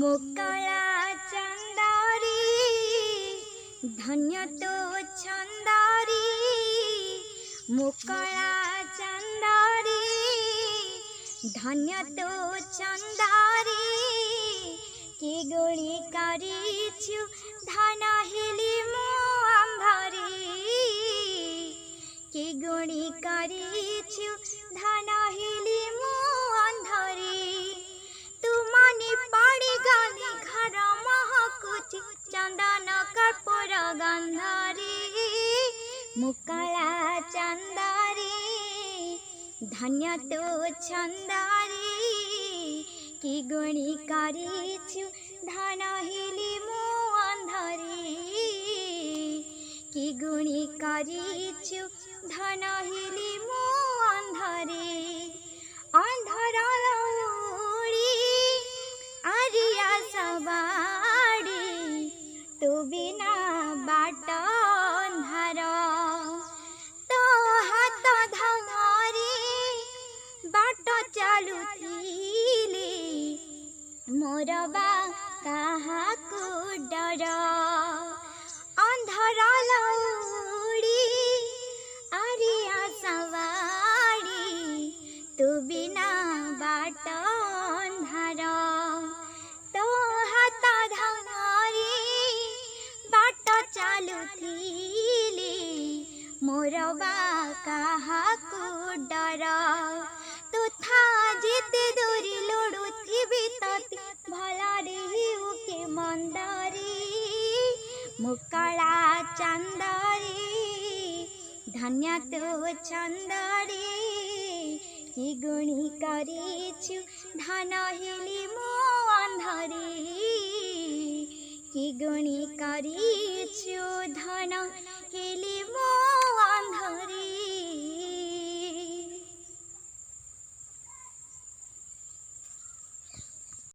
मुकला चंदारी धन्य तो चंदारी मुकला चंदारी धन्य तो चंदारी कि गोली करिछु धन हिली मो अंधारी कि गोली करिछु धन हिली मो अंधारी तुमनी पड़ी गली घर महकुच चंदन कर्पूर गंधारी मुकला चंदारी धन्य तो चंदारी कि गुणी करिछु धन हिली मो अंधारी कि गुणी करिछु धन हिली मो अंधारी अंधार लौड़ी आरिया सवाड़ी तू बिना बाट अंधार तो हाथ धंगारी बाट चलुथिली मोर बा काहाकू डर अंधार लौड़ी आरिया सवाड़ी तू बिना बाट अंधार तो हाथ धंगारी बाट चलुथिली मोर बा काहाकू डर तू था जिते दूरी लुड़ुथिबी तती भलारे के मंदारी मुकला चंदारी धन्य तो चंदारी कि गुणी करिछु धन हिली मो अंधारी कि गुणी करिछु धन